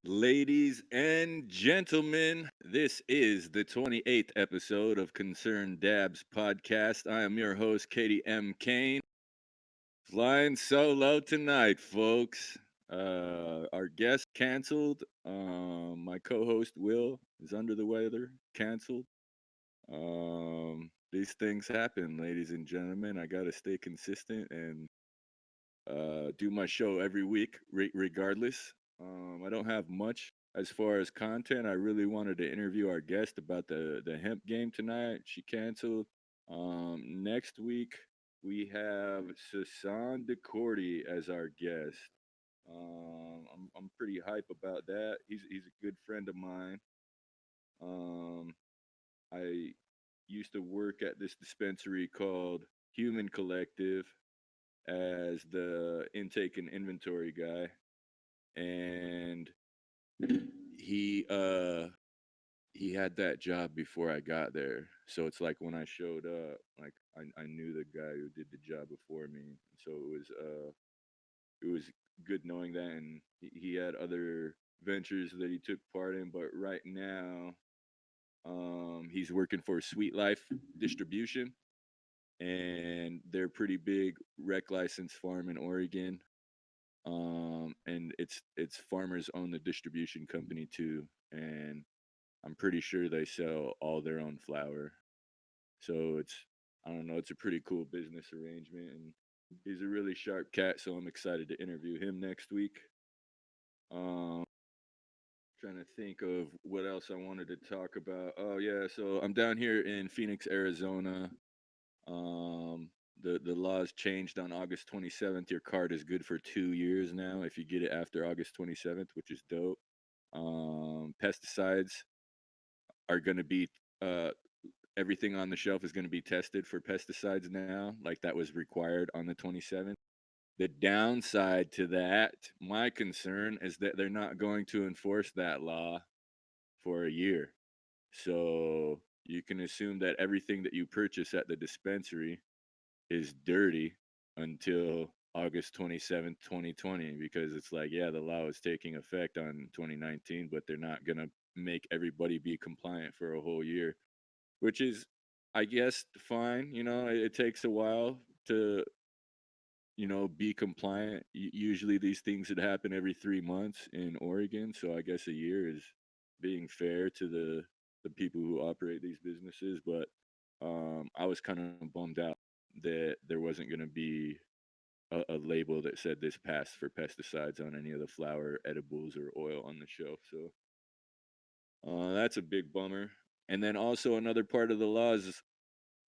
Ladies and gentlemen, this is the 28th episode of Concerned Dabs podcast. I am your host, Kady Kane. Flying solo tonight, folks. Our guest canceled. My co host, Will, is under the weather, canceled. These things happen, ladies and gentlemen. I got to stay consistent and do my show every week, regardless. I don't have much as far as content. I really wanted to interview our guest about the hemp game tonight. She canceled. Next week we have Sasan DeCordy as our guest. I'm pretty hype about that. He's a good friend of mine. Um, I used to work at this dispensary called Human Collective as the intake and inventory guy, and he uh he had that job before I got there. So it's like when I showed up, like I knew the guy who did the job before me. So it was good knowing that, and he had other ventures that he took part in, but right now he's working for Sweet Life Distribution, and they're pretty big rec license farm in Oregon. And it's farmers own the distribution company too, and I'm pretty sure they sell all their own flour. So it's, I don't know, it's a pretty cool business arrangement, and he's a really sharp cat. So I'm excited to interview him next week. Um, Trying to think of what else I wanted to talk about. Oh yeah, so I'm down here in Phoenix, Arizona. Um, the laws changed on August 27th. Your card is good for 2 years now if you get it after August 27th, which is dope. Pesticides are going to be uh, everything on the shelf is going to be tested for pesticides now, like that was required on the 27th. The downside to that, my concern is that they're not going to enforce that law for a year. So you can assume that everything that you purchase at the dispensary is dirty until August 27th, 2020, because it's like, yeah, the law is taking effect on 2019, but they're not going to make everybody be compliant for a whole year, which is, I guess, fine. It takes a while to, be compliant. Usually these things would happen every 3 months in Oregon. So I guess a year is being fair to the people who operate these businesses. But I was kind of bummed out that there wasn't going to be a label that said this passed for pesticides on any of the flour, edibles, or oil on the shelf. So that's a big bummer. And then also another part of the laws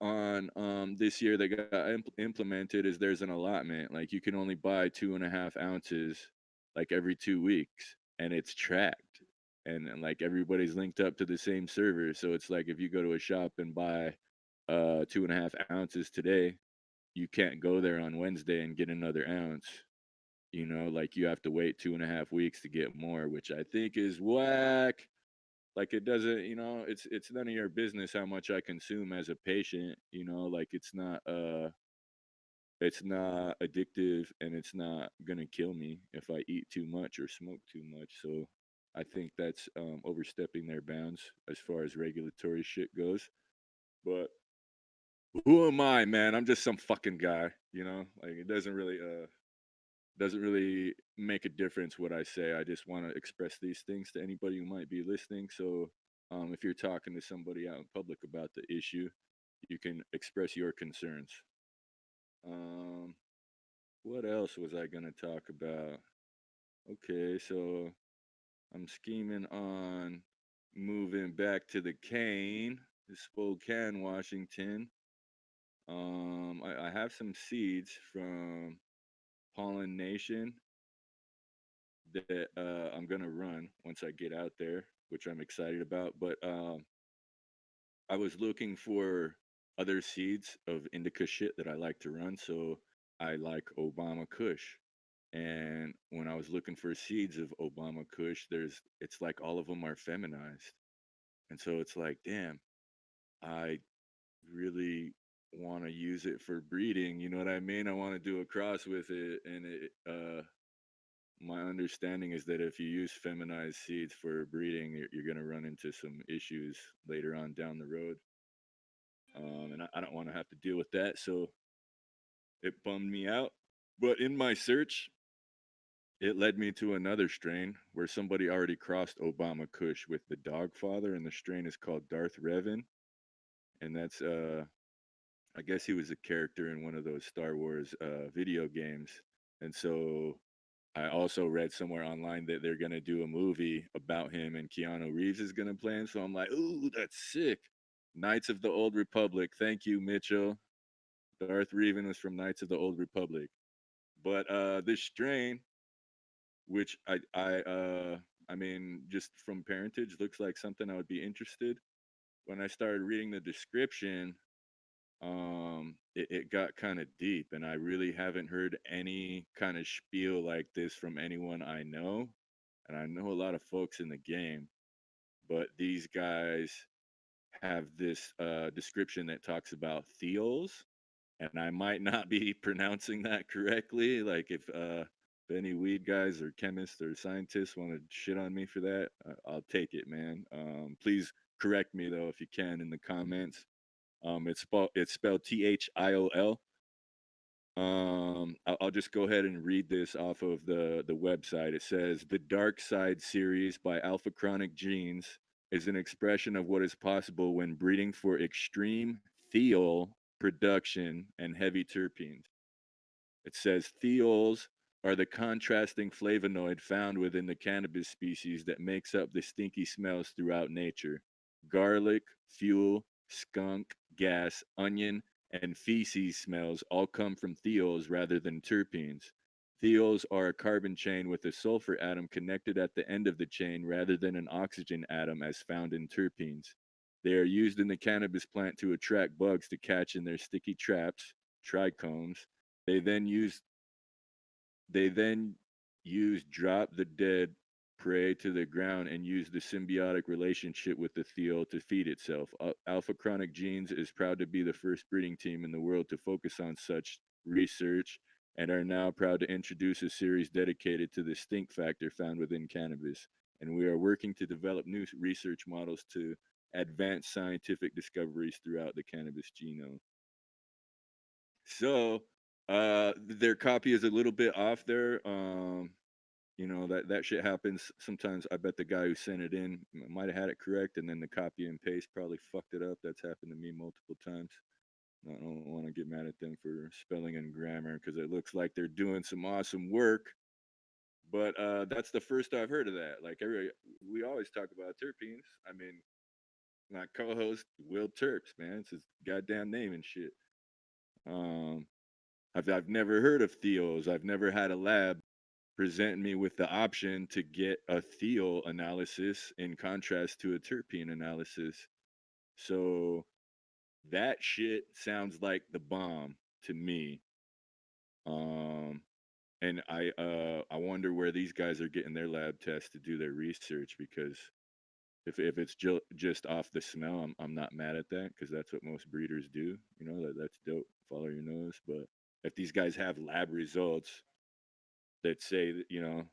on this year that got implemented is there's an allotment. Like you can only buy 2.5 ounces like every 2 weeks, and it's tracked. And like everybody's linked up to the same server. So it's like if you go to a shop and buy 2.5 ounces today, you can't go there on Wednesday and get another ounce. Like you have to wait 2.5 weeks to get more, which I think is whack. Like it doesn't, it's none of your business how much I consume as a patient. Like it's not addictive, and it's not gonna kill me if I eat too much or smoke too much. So I think that's overstepping their bounds as far as regulatory shit goes. But who am I, man? I'm just some fucking guy. Like it doesn't really make a difference what I say. I just want to express these things to anybody who might be listening. So, if you're talking to somebody out in public about the issue, you can express your concerns. Um, what else was I gonna talk about? Okay, so I'm scheming on moving back to the Cane, Spokane, Washington. I have some seeds from Pollen Nation that I'm gonna run once I get out there, which I'm excited about. But I was looking for other seeds of indica shit that I like to run, so I like Obama Kush. And when I was looking for seeds of Obama Kush, it's like all of them are feminized, and so it's like, damn, I really want to use it for breeding. You know what I mean? I want to do a cross with it, and my understanding is that if you use feminized seeds for breeding, you're going to run into some issues later on down the road. And I don't want to have to deal with that. So it bummed me out. But in my search, it led me to another strain where somebody already crossed Obama Kush with the Dogfather, and the strain is called Darth Revan. And that's, I guess he was a character in one of those Star Wars video games. And so I also read somewhere online that they're gonna do a movie about him, and Keanu Reeves is gonna play him. So I'm like, ooh, that's sick. Knights of the Old Republic. Thank you, Mitchell. Darth Revan was from Knights of the Old Republic. But this strain, which I mean, just from parentage, looks like something I would be interested. When I started reading the description, it got kind of deep, and I really haven't heard any kind of spiel like this from anyone I know. And I know a lot of folks in the game, but these guys have this description that talks about theols, and I might not be pronouncing that correctly. Like if any weed guys or chemists or scientists want to shit on me for that, I'll take it, man. Please correct me though if you can in the comments. It's spelled Thiol. I'll just go ahead and read this off of the website. It says the Dark Side series by Alpha Chronic Genes is an expression of what is possible when breeding for extreme thiol production and heavy terpenes. It says thiols are the contrasting flavonoid found within the cannabis species that makes up the stinky smells throughout nature. Garlic, fuel, skunk, gas, onion, and feces smells all come from thiols rather than terpenes. Thiols are a carbon chain with a sulfur atom connected at the end of the chain rather than an oxygen atom as found in terpenes. They are used in the cannabis plant to attract bugs to catch in their sticky traps, trichomes. They then use they then use drop the dead prey to the ground and use the symbiotic relationship with the thiol to feed itself. Alpha Chronic Genes is proud to be the first breeding team in the world to focus on such research and are now proud to introduce a series dedicated to the stink factor found within cannabis. And we are working to develop new research models to advance scientific discoveries throughout the cannabis genome. So, their copy is a little bit off there. That shit happens sometimes. I bet the guy who sent it in might have had it correct, and then the copy and paste probably fucked it up. That's happened to me multiple times. I don't want to get mad at them for spelling and grammar because it looks like they're doing some awesome work. But that's the first I've heard of that. We always talk about terpenes. I mean, my co-host Will Terps, man, it's his goddamn name and shit. Um, I've never heard of Theos. I've never had a lab present me with the option to get a thiol analysis in contrast to a terpene analysis. So that shit sounds like the bomb to me. Um, and I wonder where these guys are getting their lab tests to do their research because if it's just off the smell, I'm not mad at that because that's what most breeders do. That's dope. Follow your nose, but if these guys have lab results that say that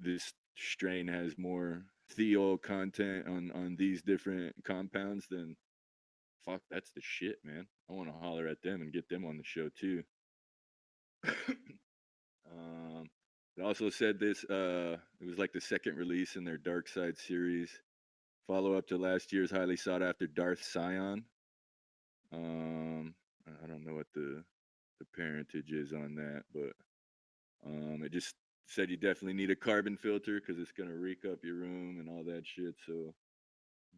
this strain has more thiol content on these different compounds, then fuck, that's the shit, man. I want to holler at them and get them on the show too. um, it also said it was like the second release in their Dark Side series, follow up to last year's highly sought after Darth Scion. Um, I don't know what the parentage is on that, but it just said you definitely need a carbon filter because it's gonna reek up your room and all that shit. So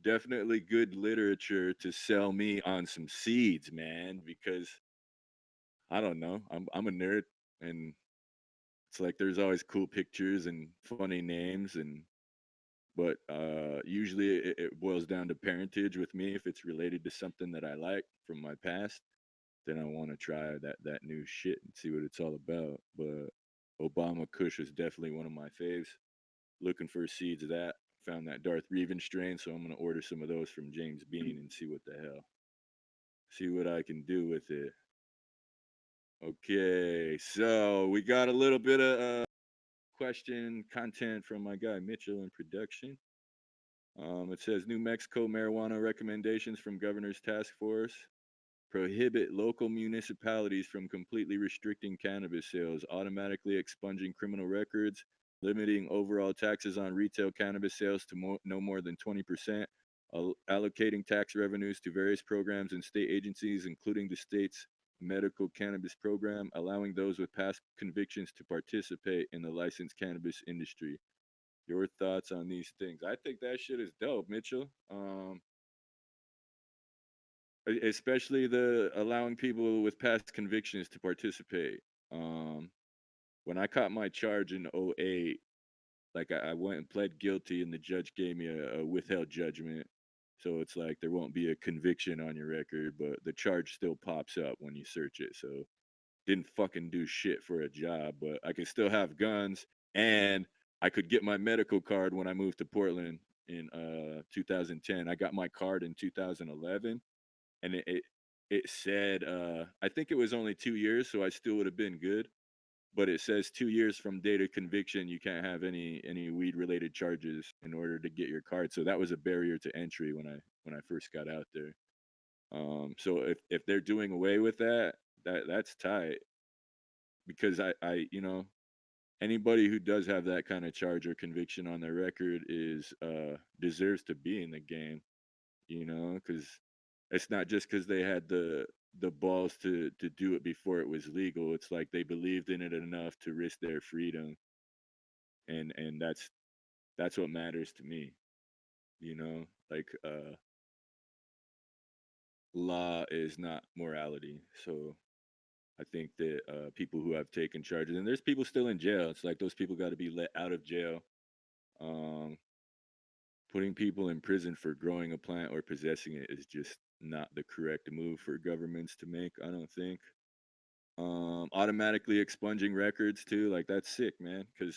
definitely good literature to sell me on some seeds, man. Because I don't know, I'm a nerd, and it's like there's always cool pictures and funny names, and but usually it boils down to parentage with me. If it's related to something that I like from my past, then I want to try that new shit and see what it's all about. But Obama Kush is definitely one of my faves. Looking for seeds of that. Found that Darth Revan strain, so I'm gonna order some of those from James Bean and see what the hell. See what I can do with it. Okay, so we got a little bit of question content from my guy Mitchell in production. It says New Mexico marijuana recommendations from Governor's Task Force prohibit local municipalities from completely restricting cannabis sales, automatically expunging criminal records, limiting overall taxes on retail cannabis sales to no more than 20%, allocating tax revenues to various programs and state agencies, including the state's medical cannabis program, allowing those with past convictions to participate in the licensed cannabis industry. Your thoughts on these things? I think that shit is dope, Mitchell. Especially the allowing people with past convictions to participate. Um, when I caught my charge in '08, like I went and pled guilty, and the judge gave me a withheld judgment. So it's like there won't be a conviction on your record, but the charge still pops up when you search it. So didn't fucking do shit for a job, but I can still have guns, and I could get my medical card when I moved to Portland in 2010. I got my card in 2011, and it said I think it was only 2 years, so I still would have been good. But it says 2 years from date of conviction, you can't have any weed related charges in order to get your card. So that was a barrier to entry when I first got out there. So if they're doing away with that, that's tight because I anybody who does have that kind of charge or conviction on their record is deserves to be in the game, because it's not just because they had the balls to do it before it was legal. It's like they believed in it enough to risk their freedom, and that's what matters to me. Like law is not morality. So I think that people who have taken charges, and there's people still in jail. It's like those people got to be let out of jail. Um, Putting people in prison for growing a plant or possessing it is just not the correct move for governments to make, I don't think. Automatically expunging records too, like that's sick, man, because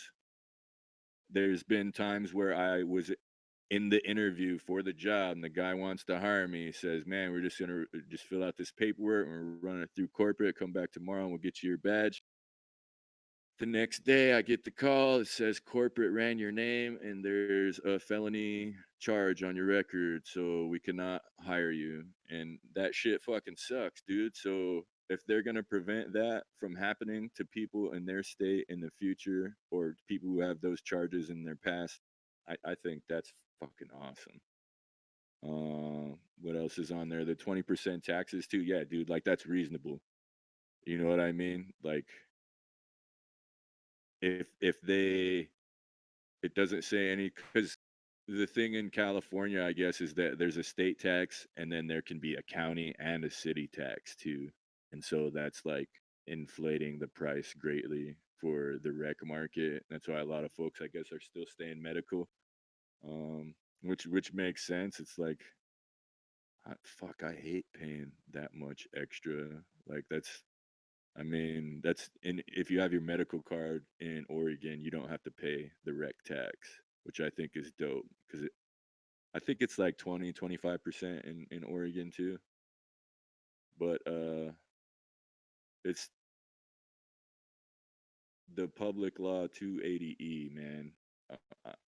there's been times where I was in the interview for the job and the guy wants to hire me. He says, man, we're just gonna just fill out this paperwork and we're running it through corporate, come back tomorrow and we'll get you your badge. The next day, I get the call. It says corporate ran your name and there's a felony charge on your record, so we cannot hire you. And that shit fucking sucks, dude. So if they're gonna prevent that from happening to people in their state in the future or people who have those charges in their past, I think that's fucking awesome. What else is on there? The 20% taxes too. Yeah, dude, like that's reasonable. You know what I mean? Like if they it doesn't say any because the thing in California, I guess, is that there's a state tax and then there can be a county and a city tax too. And so that's like inflating the price greatly for the rec market. That's why a lot of folks, I guess, are still staying medical. Which makes sense. It's like fuck, I hate paying that much extra. Like I mean, that's in if you have your medical card in Oregon, you don't have to pay the rec tax, which I think is dope because I think it's like 20, 25% in Oregon too. But it's the public law 280E, man.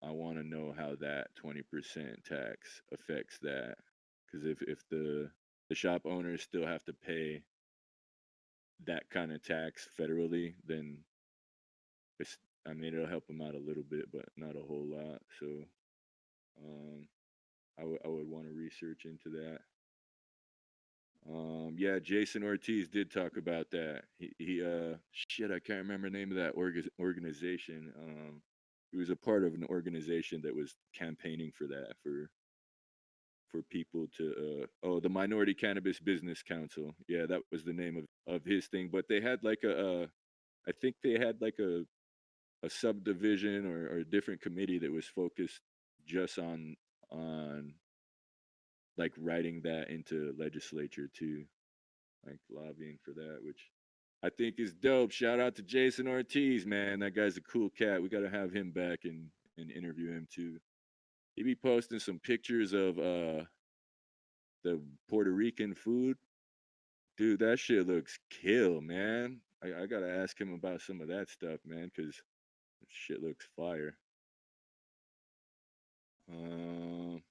I want to know how that 20% tax affects that because if the shop owners still have to pay that kind of tax federally, then it's I mean it'll help them out a little bit, but not a whole lot. So um, I would want to research into that. Yeah, Jason Ortiz did talk about that. He shit, I can't remember the name of that organization. He was a part of an organization that was campaigning for that for people to the Minority Cannabis Business Council. Yeah, that was the name of his thing. But they had like I think they had like a subdivision or a different committee that was focused just on like writing that into legislature too, like lobbying for that, which I think is dope. Shout out to Jason Ortiz, man. That guy's a cool cat. We got to have him back and interview him too. He be posting some pictures of the Puerto Rican food. Dude, that shit looks kill, man. I gotta ask him about some of that stuff, man, because Shit looks fire. Um,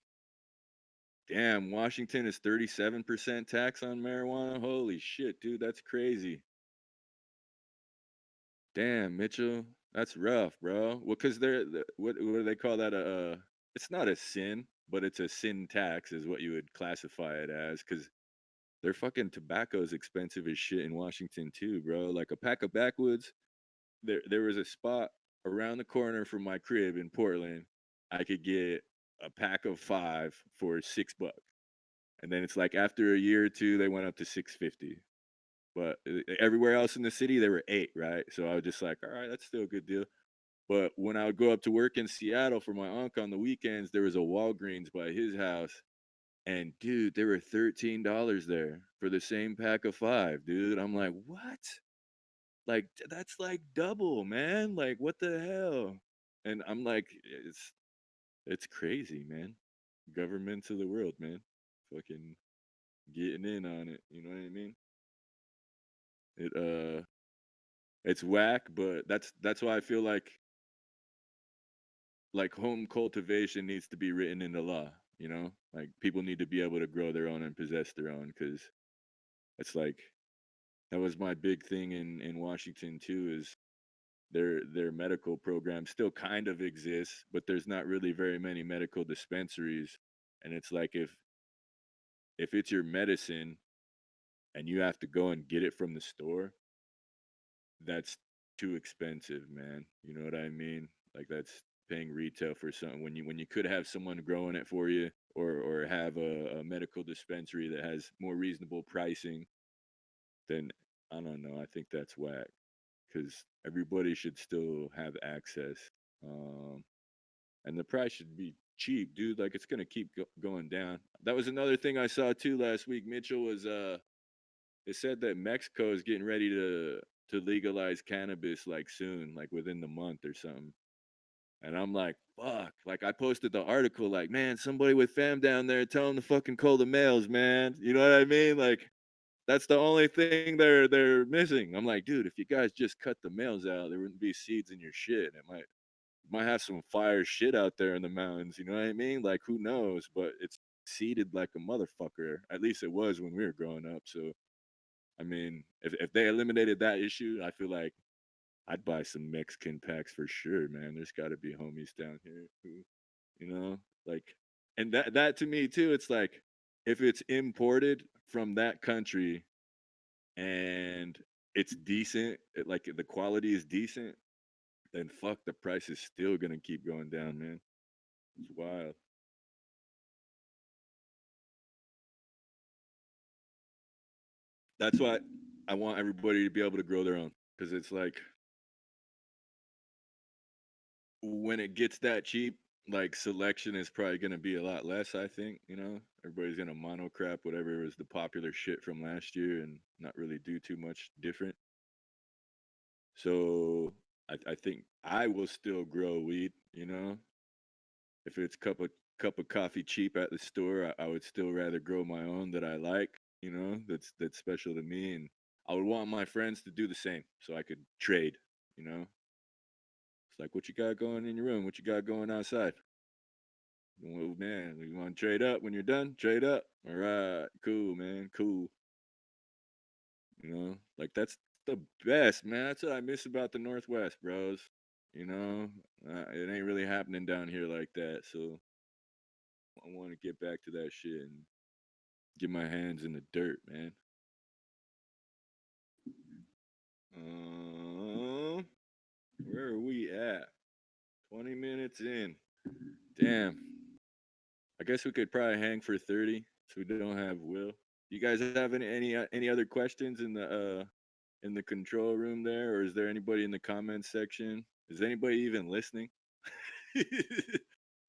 Damn, Washington is 37% tax on marijuana. Holy shit, dude, that's crazy. Damn, Mitchell, that's rough, bro. Well, cause what do they call that? It's not a sin, but it's a sin tax, is what you would classify it as. Cause their fucking tobacco is expensive as shit in Washington too, bro. Like a pack of backwoods. There was a spot around the corner from my crib in Portland. I could get a pack of 5 for $6. And then it's like after a year or two, they went up to 650. But everywhere else in the city, they were 8, right? So I was just like, all right, that's still a good deal. But when I would go up to work in Seattle for my uncle on the weekends, there was a Walgreens by his house. And dude, there were $13 there for the same pack of 5, dude. I'm like, what? Like that's like double, man. Like what the hell? And I'm like, it's crazy, man. Governments of the world, man. Fucking getting in on it. You know what I mean? It it's whack, but that's why I feel like home cultivation needs to be written into law, you know? Like people need to be able to grow their own and possess their own cuz it's like that was my big thing in Washington too is their medical program still kind of exists, but there's not really very many medical dispensaries. And it's like if it's your medicine and you have to go and get it from the store, that's too expensive, man. You know what I mean? Like that's paying retail for something when you could have someone growing it for you or have a medical dispensary that has more reasonable pricing, then I don't know. I think that's whack because everybody should still have access. Um, and the price should be cheap, dude. Like it's gonna keep going down. That was another thing I saw too last week. Mitchell was it said that Mexico is getting ready to legalize cannabis like soon, like within the month or something. And I'm like, fuck. Like I posted the article, like, man, somebody with fam down there, tell them to fucking call the mails, man. You know what I mean? Like that's the only thing they're missing. I'm like, dude, if you guys just cut the mails out, there wouldn't be seeds in your shit. It might have some fire shit out there in the mountains. You know what I mean? Like who knows? But it's seeded like a motherfucker. At least it was when we were growing up. So I mean, if they eliminated that issue, I feel like I'd buy some Mexican packs for sure, man. There's got to be homies down here who, you know, like, and that to me too. It's like if it's imported from that country and it's decent, like the quality is decent, then fuck, the price is still gonna keep going down, man. It's wild. That's why I want everybody to be able to grow their own because it's like when it gets that cheap, like selection is probably going to be a lot less. I think everybody's going to monocrop whatever was the popular shit from last year and not really do too much different. So I think I will still grow weed. If it's cup of coffee cheap at the store, I would still rather grow my own that I like. That's special to me, and I would want my friends to do the same so I could trade. You know, it's like what you got going in your room, what you got going outside. Well, man, you want to trade up when you're done? Trade up. All right, cool, man, cool. Like that's the best, man. That's what I miss about the Northwest, bros. You know, it ain't really happening down here like that. So I want to get back to that shit and get my hands in the dirt, man. Um, where are we at? 20 minutes in. Damn. I guess we could probably hang for 30, so we don't have Will. You guys have any other questions in the control room there, or is there anybody in the comments section? Is anybody even listening?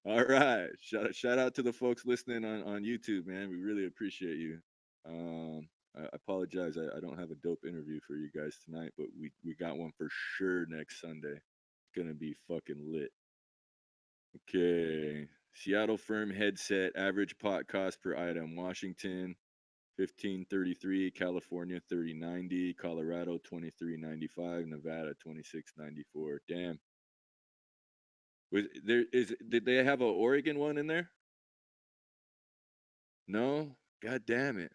All right, shout out to the folks listening on YouTube, man. We really appreciate you. I apologize, I don't have a dope interview for you guys tonight, but we got one for sure next Sunday. It's gonna be fucking lit. Okay, Seattle firm headset average pot cost per item. Washington 1533, California 3090, Colorado 2395, Nevada 2694. Damn. Was there is did they have a Oregon one in there? No? God damn it.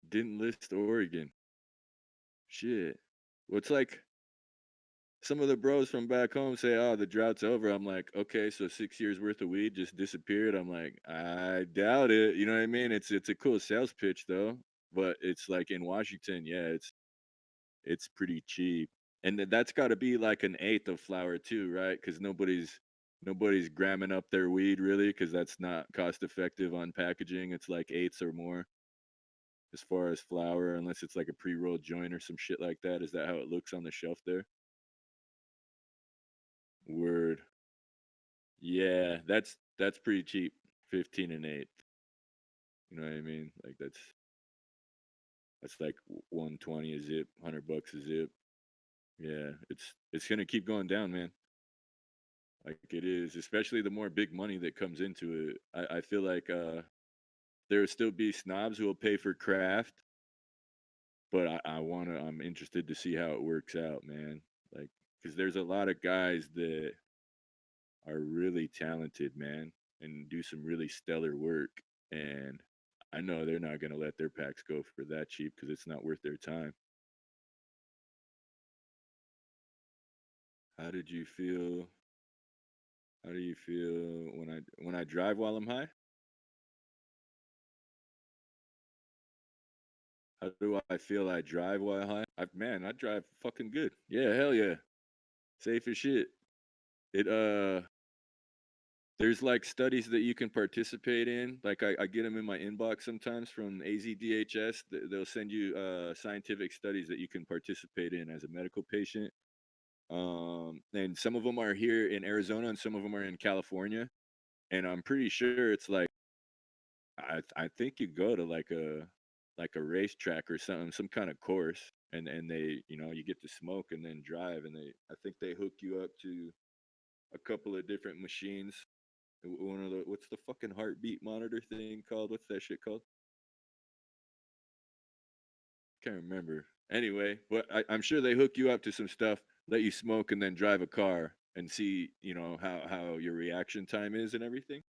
Didn't list Oregon. Shit. Well, it's like some of the bros from back home say, "Oh, the drought's over." I'm like, "Okay, so 6 years worth of weed just disappeared." I'm like, "I doubt it." You know what I mean? It's a cool sales pitch though, but it's like in Washington, yeah, it's pretty cheap. And that's got to be like an eighth of flour too, right? Cuz nobody's gramming up their weed really cuz that's not cost effective on packaging. It's like eighths or more as far as flour unless it's like a pre-rolled joint or some shit like that. Is that how it looks on the shelf there? Word. Yeah, that's pretty cheap. 15 and 8. You know what I mean? Like that's like 120 a zip, $100 a zip. Yeah, it's going to keep going down, man. Like it is, especially the more big money that comes into it. I feel like there will still be snobs who will pay for craft, but I'm interested to see how it works out, man. Like cuz there's a lot of guys that are really talented, man, and do some really stellar work. And I know they're not going to let their packs go for that cheap because it's not worth their time. How did you feel? How do you feel when I drive while I'm high? How do I feel I drive while high? Man, I drive fucking good. Yeah, hell yeah. Safe as shit. It there's like studies that you can participate in. Like I get them in my inbox sometimes from AZDHS. They'll send you scientific studies that you can participate in as a medical patient. And some of them are here in Arizona and some of them are in California. And I'm pretty sure it's like I think you go to like a racetrack or something, some kind of course, and they you get to smoke and then drive, and I think they hook you up to a couple of different machines. One of the what's the fucking heartbeat monitor thing called? What's that shit called? Can't remember. Anyway, but I'm sure they hook you up to some stuff, let you smoke, and then drive a car and see how your reaction time is and everything.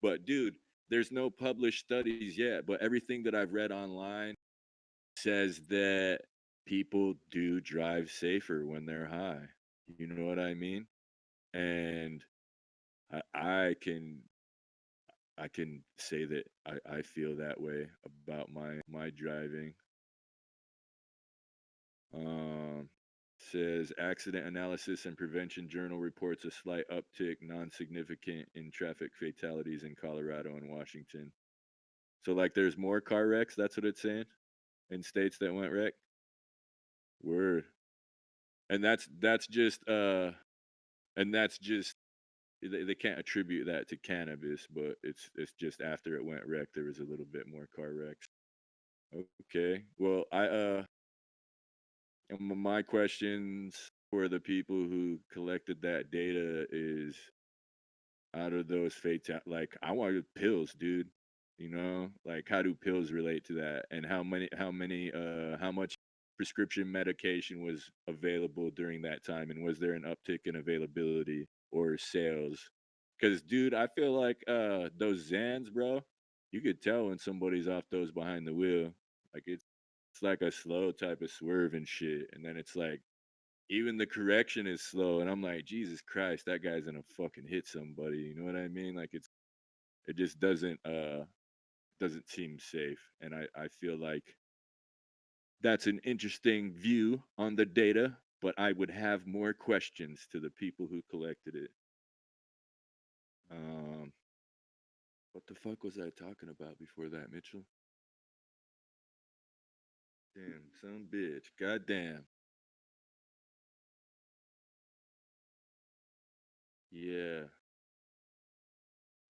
But dude, there's no published studies yet, but everything that I've read online says that people do drive safer when they're high. You know what I mean? And I, I can I can say that I feel that way about my driving. Um, says accident analysis and prevention journal reports a slight uptick, non-significant in traffic fatalities in Colorado and Washington. So like there's more car wrecks, that's what it's saying, in states that went wreck. Word. And that's just they can't attribute that to cannabis, but it's just after it went wreck there was a little bit more car wrecks. Okay. Well, my questions for the people who collected that data is out of those fatal like I wanted pills, dude. Like how do pills relate to that, and how much prescription medication was available during that time, and was there an uptick in availability or sales? Because dude, I feel like those Zans, bro, you could tell when somebody's off those behind the wheel. Like it's like a slow type of swerve and shit, and then it's like even the correction is slow, and I'm like, Jesus Christ, that guy's gonna fucking hit somebody. You know what I mean? Like it just doesn't seem safe, and I feel like that's an interesting view on the data, but I would have more questions to the people who collected it. Um, what the fuck was I talking about before that, Mitchell? Damn, some bitch. Goddamn. Yeah.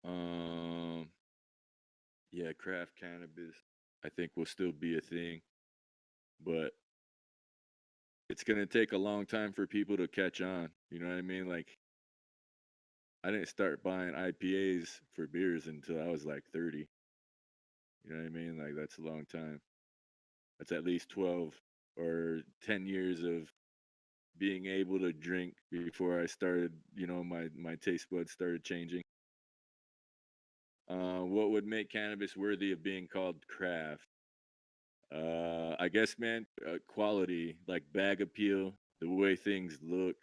Um. Yeah, craft cannabis. I think will still be a thing, but it's gonna take a long time for people to catch on. You know what I mean? Like I didn't start buying IPAs for beers until I was like 30. You know what I mean? Like that's a long time. That's at least 12 or 10 years of being able to drink before I started, my taste buds started changing. What would make cannabis worthy of being called craft? I guess, man, quality, like bag appeal, the way things look.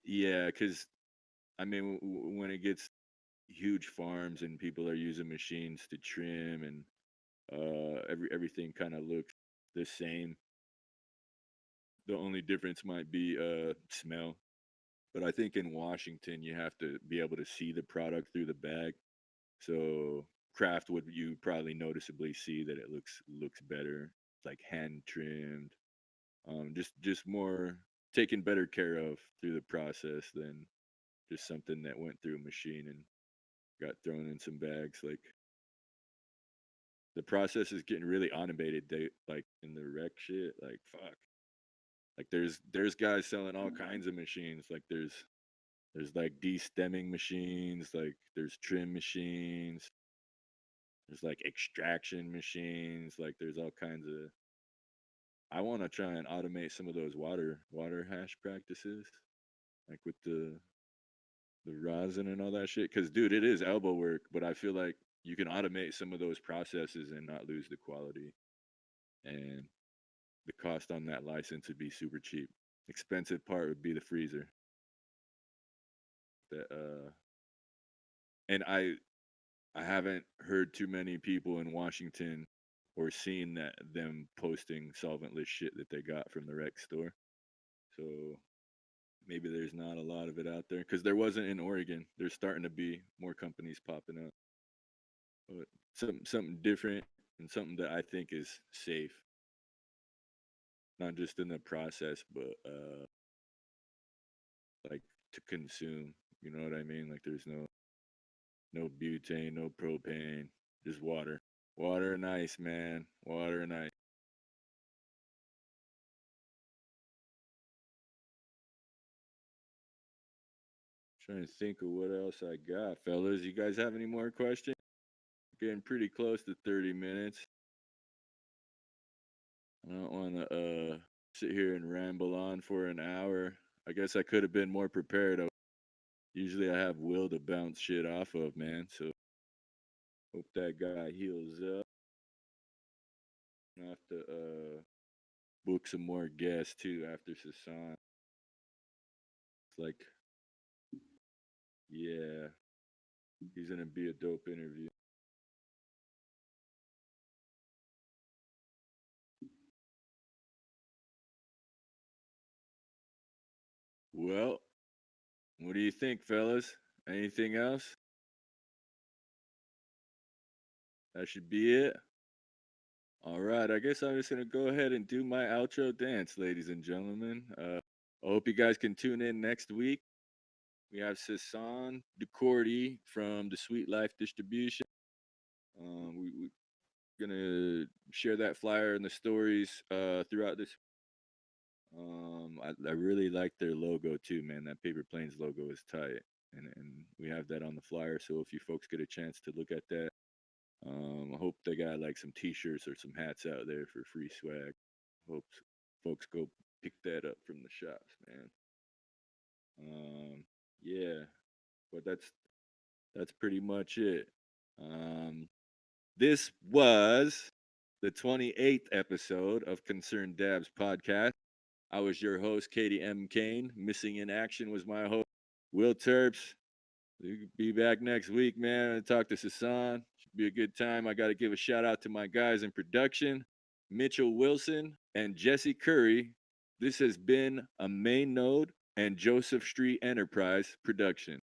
Yeah, because I mean, when it gets huge farms and people are using machines to trim and everything kind of looks the same. The only difference might be smell. But I think in Washington you have to be able to see the product through the bag. So craft would you probably noticeably see that it looks better, like hand trimmed, just more taken better care of through the process than just something that went through a machine and got thrown in some bags. Like the process is getting really automated. They like in the rec shit. Like fuck. Like there's guys selling all kinds of machines. Like there's like de-stemming machines. Like there's trim machines. There's like extraction machines. Like there's all kinds of. I want to try and automate some of those water hash practices, like with the rosin and all that shit. Because dude, it is elbow work, but I feel like you can automate some of those processes and not lose the quality. And the cost on that license would be super cheap. Expensive part would be the freezer. That and I haven't heard too many people in Washington or seen that them posting solventless shit that they got from the rec store. So maybe there's not a lot of it out there because there wasn't in Oregon. There's starting to be more companies popping up, but something different and something that I think is safe, not just in the process, but like to consume. You know what I mean? Like there's no butane, no propane, just water. Water and ice, man. Water and ice. Trying to think of what else I got, fellas. You guys have any more questions? Getting pretty close to 30 minutes. I don't want to sit here and ramble on for an hour. I guess I could have been more prepared. Usually I have Will to bounce shit off of, man. So hope that guy heals up. I have to book some more guests too after Sasan. It's like, yeah, he's gonna be a dope interview. Well, what do you think, fellas? Anything else? That should be it. All right, I guess I'm just gonna go ahead and do my outro dance, ladies and gentlemen. I hope you guys can tune in next week. We have Sasan Ducordi from the Sweet Life Distribution. We're gonna share that flyer and the stories throughout this. I really like their logo too, man. That Paper Planes logo is tight, and we have that on the flyer. So if you folks get a chance to look at that, I hope they got like some T-shirts or some hats out there for free swag. Hope folks go pick that up from the shops, man. Yeah, but that's pretty much it. Um, this was the 28th episode of Concerned Dabs podcast. I was your host, Kady M. Kane. Missing in action was my host, Will Terps. You can be back next week, man, and talk to Sasan. Should be a good time. I got to give a shout out to my guys in production, Mitchell Wilson and Jesse Curry. This has been a Main Node and Joseph Street Enterprise production.